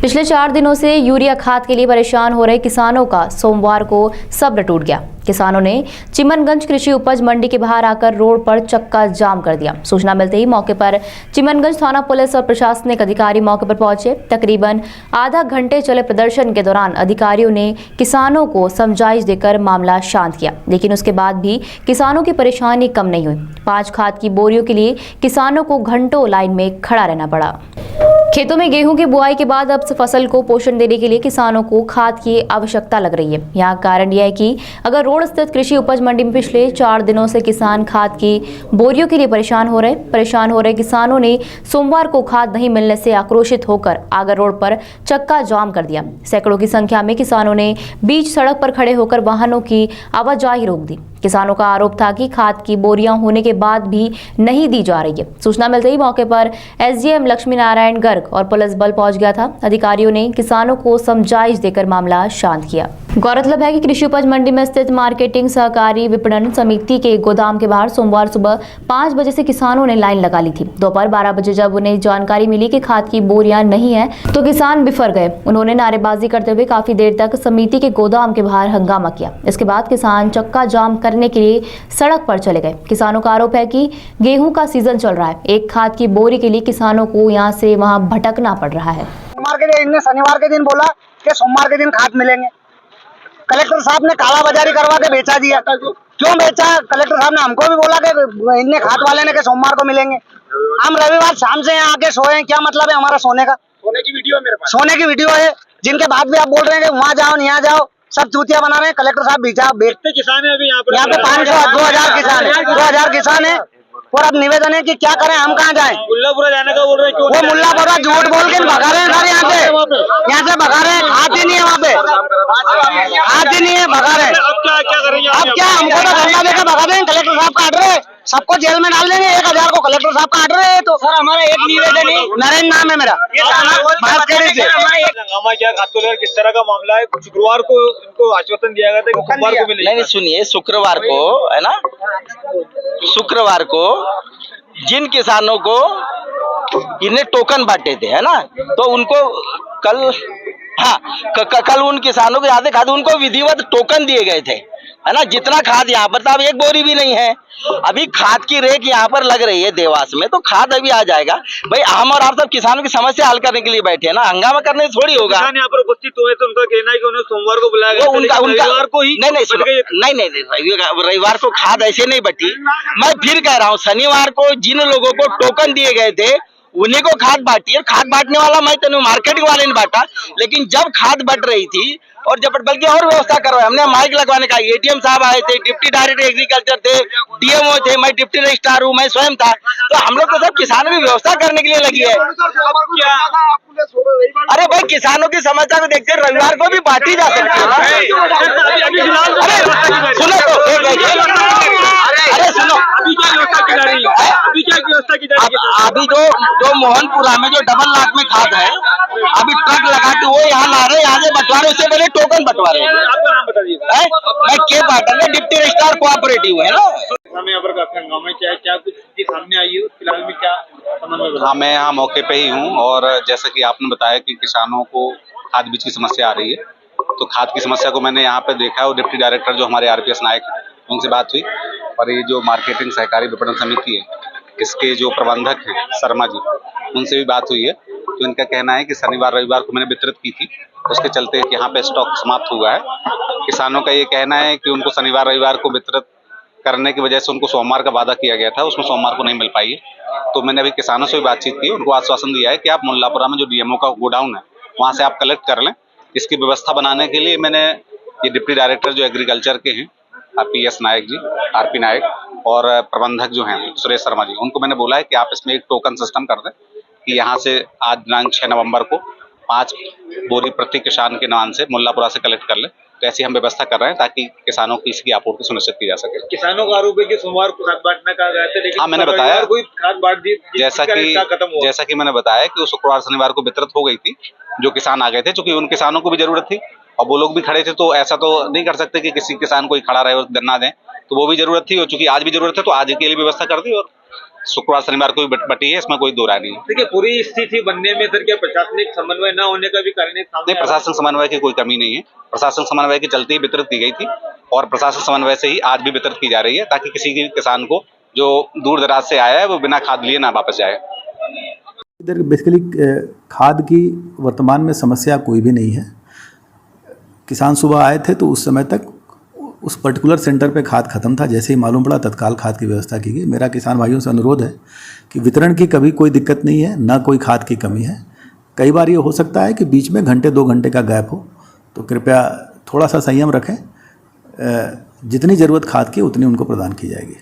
पिछले 4 दिनों से यूरिया खाद के लिए परेशान हो रहे किसानों का सोमवार को सब्र टूट गया। किसानों ने चिमनगंज कृषि उपज मंडी के बाहर आकर रोड पर चक्का जाम कर दिया। सूचना मिलते ही मौके पर चिमनगंज थाना पुलिस और प्रशासनिक अधिकारी मौके पर पहुंचे। तकरीबन आधा घंटे चले प्रदर्शन के दौरान अधिकारियों ने किसानों को समझाइश देकर मामला शांत किया, लेकिन उसके बाद भी किसानों की परेशानी कम नहीं हुई। 5 खाद की बोरियों के लिए किसानों को घंटों लाइन में खड़ा रहना पड़ा। खेतों में गेहूं की बुआई के बाद अब फसल को पोषण देने के लिए किसानों को खाद की आवश्यकता लग रही है। यहाँ कारण यह है कि अगर रोड स्थित कृषि उपज मंडी में पिछले 4 दिनों से किसान खाद की बोरियों के लिए परेशान हो रहे किसानों ने सोमवार को खाद नहीं मिलने से आक्रोशित होकर आगर रोड पर चक्का जाम कर दिया। सैकड़ों की संख्या में किसानों ने बीच सड़क पर खड़े होकर वाहनों की आवाजाही रोक दी। किसानों का आरोप था कि खाद की बोरियां होने के बाद भी नहीं दी जा रही है। सूचना मिलते ही मौके पर एसडीएम लक्ष्मी नारायण गर्ग और पुलिस बल पहुंच गया था। अधिकारियों ने किसानों को समझाइश देकर मामला शांत किया। गौरतलब है कि कृषि उपज मंडी में स्थित मार्केटिंग सहकारी विपणन समिति के गोदाम के बाहर सोमवार सुबह 5 बजे से किसानों ने लाइन लगा ली थी। दोपहर 12 बजे जब उन्हें जानकारी मिली कि खाद की बोरियां नहीं है तो किसान बिफर गए। उन्होंने नारेबाजी करते हुए काफी देर तक समिति के गोदाम के बाहर हंगामा किया। इसके बाद किसान चक्का जाम करने के लिए सड़क पर चले गए। किसानों का आरोप है कि गेहूं का सीजन चल रहा है। एक खाद की बोरी के लिए किसानों को यहां से वहां भटकना पड़ रहा है। शनिवार के दिन बोला कि सोमवार के दिन खाद मिलेंगे। कलेक्टर साहब ने काला बाजारी करवा के बेचा दिया। क्यों बेचा? कलेक्टर साहब ने हमको भी बोला कि इनने खाद वाले ने के सोमवार को मिलेंगे। हम रविवार शाम से यहाँ आके सोए। क्या मतलब है हमारा सोने का? सोने की वीडियो मेरे पास। सोने की वीडियो है, जिनके बाद भी आप बोल रहे हैं कि वहाँ जाओ यहाँ जाओ, सब चूतिया बना रहे हैं। कलेक्टर साहब बेचते किसान है अभी यहाँ पे 500 2000 किसान है, 2000 किसान है। और अब निवेदन है कि क्या करें, हम कहाँ जाएं? मुल्लापुरा जाने का बोल रहे हैं। वो मुल्लापुरा झूठ बोल के भगा रहे हैं सर। यहाँ से भगा रहे हैं। खाते नहीं है वहाँ पे, खाते नहीं है, भगा रहे हैं। अब क्या करेंगे? अब क्या, हमको तो धंधा देकर भगा देंगे। कलेक्टर साहब काट रहे हैं, सबको जेल में डाल देंगे। 1000 को कलेक्टर साहब काट रहे हैं। तो सर हमारा एक निवेदन है। नरेंद्र नाम है मेरा। हंगामा क्या खाद को लेकर किस तरह का मामला है? शुक्रवार को इनको आश्वासन दिया गया था कि सोमवार को मिलेगा। नहीं सुनिए, शुक्रवार को है ना, शुक्रवार को जिन किसानों को इन्हें टोकन बांटे थे है ना, तो उनको कल कल उन किसानों को याद खाद उनको विधिवत टोकन दिए गए थे है ना। जितना खाद यहाँ पर था अब एक बोरी भी नहीं है। अभी खाद की रेक यहाँ पर लग रही है देवास में, तो खाद अभी आ जाएगा। भाई हम और आप सब किसानों की समस्या हल करने के लिए बैठे हैं ना, हंगामा करने से थोड़ी होगा। किसान यहाँ पर उपस्थित हुए तो उनका कहना है कि उन्हें सोमवार को बुलाया गया, रविवार को ही नहीं रविवार को खाद ऐसे नहीं बटी। मैं फिर कह रहा हूँ, शनिवार को जिन लोगों को टोकन दिए गए थे उन्हीं को खाद बांटी। और खाद बांटने वाला मैं तो मार्केटिंग वाले ने बांटा, लेकिन जब खाद बट रही थी और जब बल्कि और व्यवस्था करवाई हमने, माइक लगवाने का, एटीएम साहब आए थे, डिप्टी डायरेक्टर एग्रीकल्चर थे, डीएमओ थे, मैं डिप्टी रजिस्ट्रार हूँ, मैं स्वयं था। तो हम लोग तो सब किसानों की व्यवस्था करने के लिए लगी है। अरे भाई किसानों की समस्या को देखते रविवार को भी बांटी जा सकती है। सुनो तो, अरे सुनो, अभी क्या व्यवस्था की जा रही है? अभी जो मोहनपुरा में जो डबल लाख में खाद है, अभी ट्रक लगा के वो यहाँ ला रहे, यहाँ से बंटवा रहे, उससे पहले टोकन बंटवा रहे। आपका नाम बता दीजिए। मैं के पाटन में डिप्टी रजिस्ट्रार कोऑपरेटिव है ना। यहाँ पर काफी हंगामा क्या कुछ सामने आई है फिलहाल में क्या? हाँ, मैं यहाँ मौके पे ही हूँ। और जैसा कि आपने बताया कि किसानों को खाद बीज की समस्या आ रही है, तो खाद की समस्या को मैंने यहाँ पे देखा है और डिप्टी डायरेक्टर जो हमारे आरपीएस नायक हैं उनसे बात हुई। और ये जो मार्केटिंग सहकारी विपणन समिति है, इसके जो प्रबंधक हैं शर्मा जी, उनसे भी बात हुई है। तो इनका कहना है कि शनिवार रविवार को मैंने वितरित की थी, उसके चलते यहाँ पे स्टॉक समाप्त हुआ है। किसानों का ये कहना है कि उनको शनिवार रविवार को वितरित करने की वजह से उनको सोमवार का वादा किया गया था, उसमें सोमवार को नहीं मिल पाई है। तो मैंने अभी किसानों से भी बातचीत की, उनको आश्वासन दिया है कि आप मुल्लापुरा में जो डीएमओ का गोडाउन है वहाँ से आप कलेक्ट कर लें। इसकी व्यवस्था बनाने के लिए मैंने ये डिप्टी डायरेक्टर जो एग्रीकल्चर के हैं पीएस नायक जी, आरपी नायक, और प्रबंधक जो हैं सुरेश शर्मा जी, उनको मैंने बोला है कि आप इसमें एक टोकन सिस्टम कर दें कि यहाँ से आज दिनांक 6 नवंबर को 5 बोरी प्रति किसान के नाम से मुल्लापुरा से कलेक्ट कर ले। तो ऐसी हम व्यवस्था कर रहे हैं ताकि किसानों की इसकी आपूर्ति सुनिश्चित की जा सके। किसानों का आरोप है कि सोमवार को खाद बांटने का गया था, लेकिन हाँ, मैंने बताया कोई खाद बांट दी, जैसा कि मैंने बताया कि वो शुक्रवार शनिवार को वितरित हो गई थी। जो किसान आ गए थे, क्योंकि उन किसानों को भी जरूरत थी और वो लोग भी खड़े थे, तो ऐसा तो नहीं कर सकते कि किसी किसान को ही खड़ा रहे और गन्ना दें। तो वो भी जरूरत थी, और चूंकि आज भी जरूरत है तो आज के लिए व्यवस्था कर दी, और शुक्रवार शनिवार को भी बटी है, इसमें कोई दो राय नहीं है। देखिए, पूरी स्थिति बनने में सर क्या प्रशासनिक समन्वय न होने का भी कारण सामने नहीं, प्रशासन समन्वय की कोई कमी नहीं है। प्रशासन समन्वय के चलते ही वितरित की गई थी, और प्रशासन समन्वय से ही आज भी वितरित की जा रही है, ताकि किसी भी किसान को जो दूर दराज से आया है वो बिना खाद लिए ना वापस जाए। इधर बेसिकली खाद की वर्तमान में समस्या कोई भी नहीं है। किसान सुबह आए थे तो उस समय तक उस पर्टिकुलर सेंटर पे खाद खत्म था, जैसे ही मालूम पड़ा तत्काल खाद की व्यवस्था की गई। मेरा किसान भाइयों से अनुरोध है कि वितरण की कभी कोई दिक्कत नहीं है, ना कोई खाद की कमी है। कई बार ये हो सकता है कि बीच में घंटे 2 घंटे का गैप हो, तो कृपया थोड़ा सा संयम रखें। जितनी ज़रूरत खाद की उतनी उनको प्रदान की जाएगी।